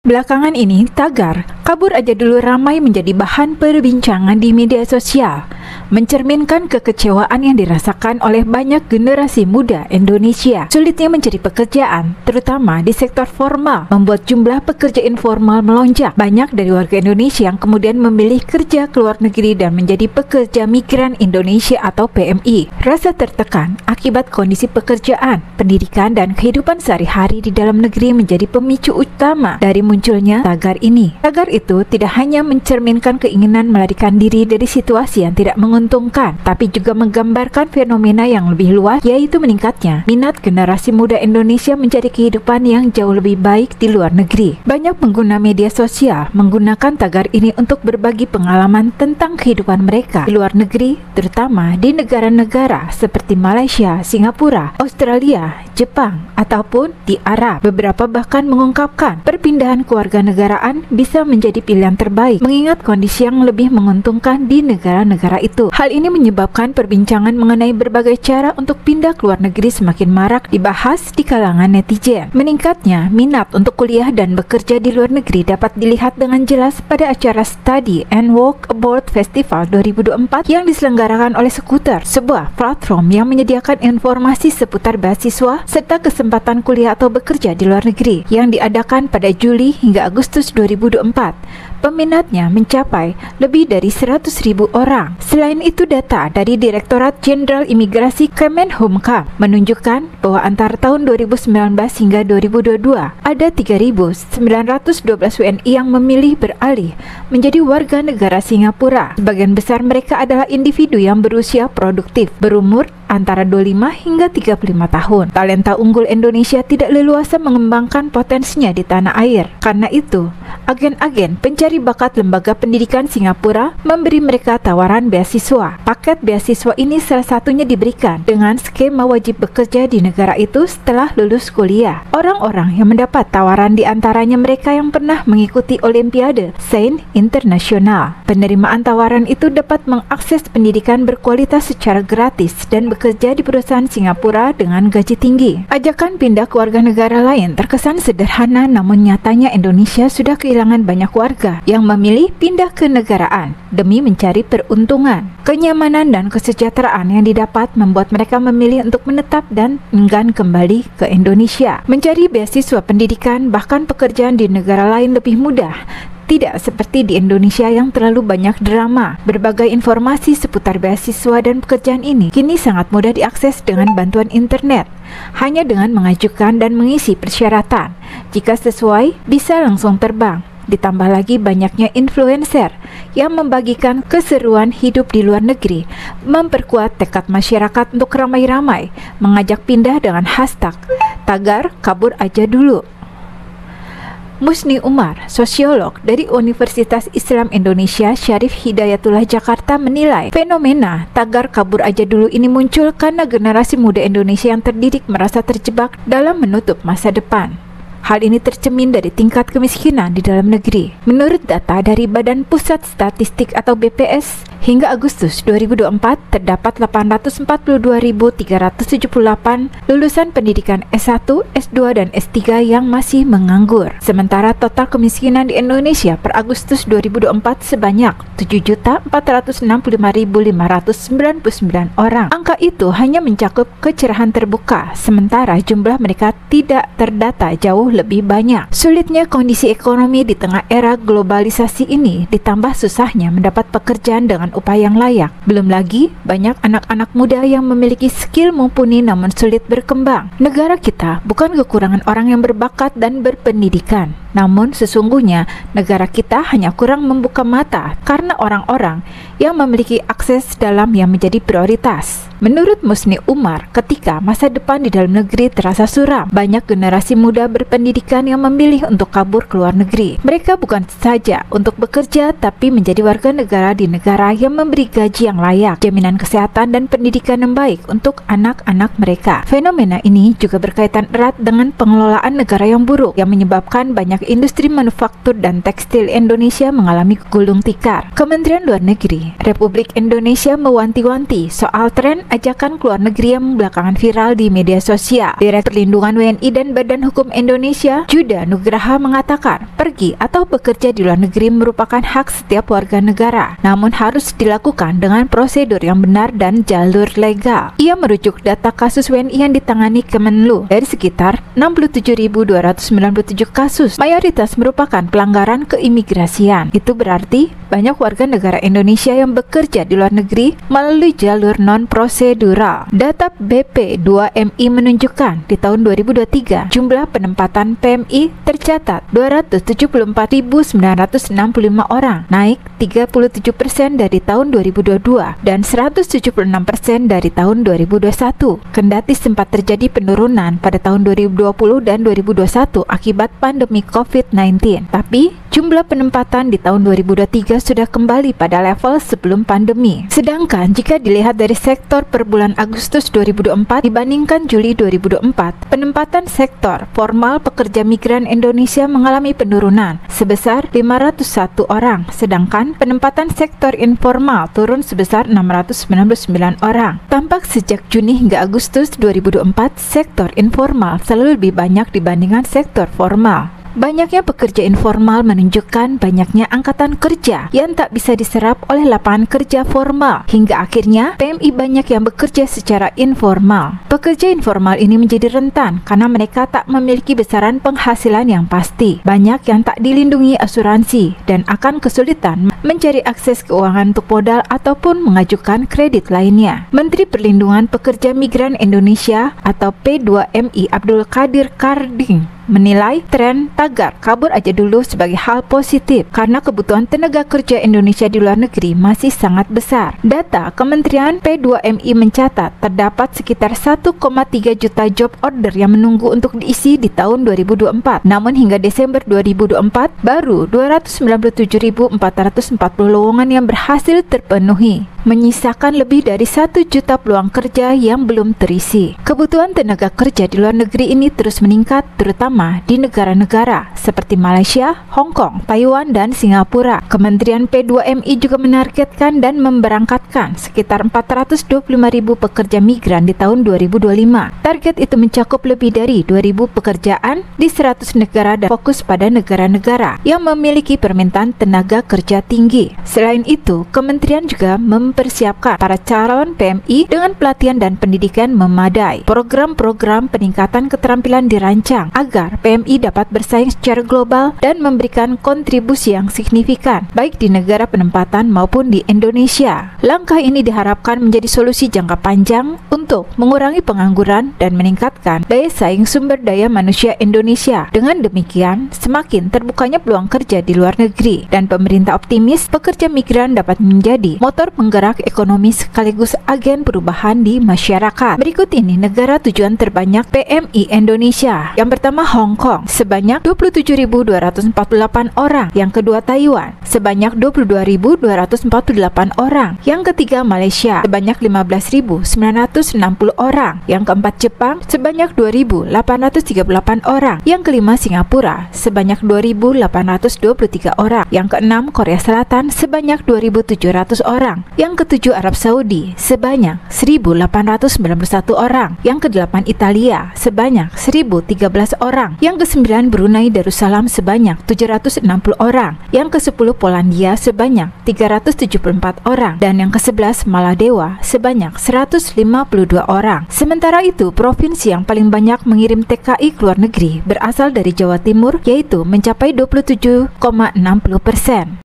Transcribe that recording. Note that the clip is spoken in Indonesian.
Belakangan ini, tagar kabur aja dulu ramai menjadi bahan perbincangan di media sosial, mencerminkan kekecewaan yang dirasakan oleh banyak generasi muda Indonesia. Sulitnya mencari pekerjaan, terutama di sektor formal, membuat jumlah pekerja informal melonjak. Banyak dari warga Indonesia yang kemudian memilih kerja ke luar negeri dan menjadi pekerja migran Indonesia atau PMI. Rasa tertekan akibat kondisi pekerjaan, pendidikan, dan kehidupan sehari-hari di dalam negeri menjadi pemicu utama dari munculnya tagar ini. Tagar itu tidak hanya mencerminkan keinginan melarikan diri dari situasi yang tidak menguntungkan, tapi juga menggambarkan fenomena yang lebih luas, yaitu meningkatnya minat generasi muda Indonesia mencari kehidupan yang jauh lebih baik di luar negeri. Banyak pengguna media sosial menggunakan tagar ini untuk berbagi pengalaman tentang kehidupan mereka di luar negeri, terutama di negara-negara seperti Malaysia, Singapura, Australia, Jepang, ataupun di Arab. Beberapa bahkan mengungkapkan perpindahan kewarganegaraan bisa menjadi pilihan terbaik mengingat kondisi yang lebih menguntungkan di negara-negara itu. Hal ini menyebabkan perbincangan mengenai berbagai cara untuk pindah ke luar negeri semakin marak dibahas di kalangan netizen. Meningkatnya minat untuk kuliah dan bekerja di luar negeri dapat dilihat dengan jelas pada acara Study and Work Abroad Festival 2024 yang diselenggarakan oleh Skuter, sebuah platform yang menyediakan informasi seputar beasiswa serta kesempatan kuliah atau bekerja di luar negeri yang diadakan pada Juli hingga Agustus 2024. Peminatnya mencapai lebih dari 100.000 orang. Selain itu, data dari Direktorat Jenderal Imigrasi Kemenhumkam menunjukkan bahwa antara tahun 2019 hingga 2022 ada 3.912 WNI yang memilih beralih menjadi warga negara Singapura. Sebagian besar mereka adalah individu yang berusia produktif, berumur antara 25 hingga 35 tahun. Talenta unggul Indonesia tidak leluasa mengembangkan potensinya di tanah air. Karena itu, agen-agen pencari bakat lembaga pendidikan Singapura memberi mereka tawaran beasiswa. Paket beasiswa ini salah satunya diberikan dengan skema wajib bekerja di negara itu setelah lulus kuliah. Orang-orang yang mendapat tawaran di antaranya mereka yang pernah mengikuti Olimpiade Sains Internasional. Penerimaan tawaran itu dapat mengakses pendidikan berkualitas secara gratis dan bekerja di perusahaan Singapura dengan gaji tinggi. Ajakan pindah ke warga negara lain terkesan sederhana, namun nyatanya Indonesia sudah kehilangan banyak warga yang memilih pindah ke negaraan demi mencari peruntungan. Kenyamanan dan kesejahteraan yang didapat membuat mereka memilih untuk menetap dan enggan kembali ke Indonesia. Mencari beasiswa pendidikan bahkan pekerjaan di negara lain lebih mudah. Tidak seperti di Indonesia yang terlalu banyak drama. Berbagai informasi seputar beasiswa dan pekerjaan ini kini sangat mudah diakses dengan bantuan internet. Hanya dengan mengajukan dan mengisi persyaratan. Jika sesuai, bisa langsung terbang. Ditambah lagi banyaknya influencer yang membagikan keseruan hidup di luar negeri, memperkuat tekad masyarakat untuk ramai-ramai mengajak pindah dengan hashtag tagar kabur aja dulu. Musni Umar, sosiolog dari Universitas Islam Indonesia Syarif Hidayatullah Jakarta menilai fenomena tagar kabur aja dulu ini muncul karena generasi muda Indonesia yang terdidik merasa terjebak dalam menutup masa depan. Hal ini tercermin dari tingkat kemiskinan di dalam negeri. Menurut data dari Badan Pusat Statistik atau BPS, hingga Agustus 2024 terdapat 842.378 lulusan pendidikan S1, S2, dan S3 yang masih menganggur. Sementara total kemiskinan di Indonesia per Agustus 2024 sebanyak 7.465.599 orang. Angka itu hanya mencakup kecerahan terbuka, sementara jumlah mereka tidak terdata jauh lebih banyak. Sulitnya kondisi ekonomi di tengah era globalisasi ini ditambah susahnya mendapat pekerjaan dengan upah yang layak. Belum lagi banyak anak-anak muda yang memiliki skill mumpuni namun sulit berkembang. Negara kita bukan kekurangan orang yang berbakat dan berpendidikan, namun sesungguhnya negara kita hanya kurang membuka mata karena orang-orang yang memiliki akses dalam yang menjadi prioritas. Menurut Musni Umar, ketika masa depan di dalam negeri terasa suram, banyak generasi muda berpendidikan yang memilih untuk kabur ke luar negeri. Mereka bukan saja untuk bekerja, tapi menjadi warga negara di negara yang memberi gaji yang layak, jaminan kesehatan dan pendidikan yang baik untuk anak-anak mereka. Fenomena ini juga berkaitan erat dengan pengelolaan negara yang buruk, yang menyebabkan banyak industri manufaktur dan tekstil Indonesia mengalami gulung tikar. Kementerian Luar Negeri Republik Indonesia mewanti-wanti soal tren ajakan keluar negeri yang belakangan viral di media sosial. Direktur Perlindungan WNI dan Badan Hukum Indonesia, Juda Nugraha, mengatakan pergi atau bekerja di luar negeri merupakan hak setiap warga negara, namun harus dilakukan dengan prosedur yang benar dan jalur legal. Ia merujuk data kasus WNI yang ditangani Kemenlu. Dari sekitar 67.297 kasus, mayoritas merupakan pelanggaran keimigrasian. Itu berarti banyak warga negara Indonesia yang bekerja di luar negeri melalui jalur non-prosedural. Data BP2MI menunjukkan di tahun 2023 jumlah penempatan PMI tercatat 274.965 orang, naik 37% dari tahun 2022 dan 176% dari tahun 2021. Kendati sempat terjadi penurunan pada tahun 2020 dan 2021 akibat pandemi COVID-19, tapi jumlah penempatan di tahun 2023 sudah kembali pada level sebelum pandemi. Sedangkan jika dilihat dari sektor per bulan Agustus 2024 dibandingkan Juli 2024, penempatan sektor formal pekerja migran Indonesia mengalami penurunan sebesar 501 orang, sedangkan penempatan sektor informal turun sebesar 699 orang. Tampak sejak Juni hingga Agustus 2024, sektor informal selalu lebih banyak dibandingkan sektor formal. Banyaknya pekerja informal menunjukkan banyaknya angkatan kerja yang tak bisa diserap oleh lapangan kerja formal, hingga akhirnya PMI banyak yang bekerja secara informal. Pekerja informal ini menjadi rentan karena mereka tak memiliki besaran penghasilan yang pasti, banyak yang tak dilindungi asuransi, dan akan kesulitan mencari akses keuangan untuk modal ataupun mengajukan kredit lainnya. Menteri Perlindungan Pekerja Migran Indonesia atau P2MI Abdul Qadir Karding menilai tren tagar kabur aja dulu sebagai hal positif karena kebutuhan tenaga kerja Indonesia di luar negeri masih sangat besar. Data Kementerian P2MI mencatat terdapat sekitar 1,3 juta job order yang menunggu untuk diisi di tahun 2024. Namun hingga Desember 2024 baru 297.440 lowongan yang berhasil terpenuhi, menyisakan lebih dari 1 juta peluang kerja yang belum terisi. Kebutuhan tenaga kerja di luar negeri ini terus meningkat, terutama di negara-negara seperti Malaysia, Hong Kong, Taiwan, dan Singapura. Kementerian P2MI juga menargetkan dan memberangkatkan sekitar 425.000 pekerja migran di tahun 2025. Target itu mencakup lebih dari 2.000 pekerjaan di 100 negara dan fokus pada negara-negara yang memiliki permintaan tenaga kerja tinggi. Selain itu, kementerian juga mempersiapkan para calon PMI dengan pelatihan dan pendidikan memadai. Program-program peningkatan keterampilan dirancang agar PMI dapat bersaing secara global dan memberikan kontribusi yang signifikan baik di negara penempatan maupun di Indonesia. Langkah ini diharapkan menjadi solusi jangka panjang untuk mengurangi pengangguran dan meningkatkan daya saing sumber daya manusia Indonesia. Dengan demikian, semakin terbukanya peluang kerja di luar negeri dan pemerintah optimis pekerja migran dapat menjadi motor penggerak ekonomi sekaligus agen perubahan di masyarakat. Berikut ini negara tujuan terbanyak PMI Indonesia. Yang pertama, Hong Kong sebanyak 27.248 orang, yang kedua Taiwan sebanyak 22.248 orang, yang ketiga Malaysia sebanyak 15.960 orang, yang keempat Jepang sebanyak 2.838 orang, yang kelima Singapura sebanyak 2.823 orang, yang keenam Korea Selatan sebanyak 2.700 orang, yang ketujuh Arab Saudi sebanyak 1.891 orang, yang kedelapan Italia sebanyak 1.013 orang, yang ke-9 Brunei Darussalam sebanyak 760 orang, yang ke-10 Polandia sebanyak 374 orang, dan yang ke-11 Maladewa sebanyak 152 orang. Sementara itu, provinsi yang paling banyak mengirim TKI ke luar negeri berasal dari Jawa Timur, yaitu mencapai 27,60%.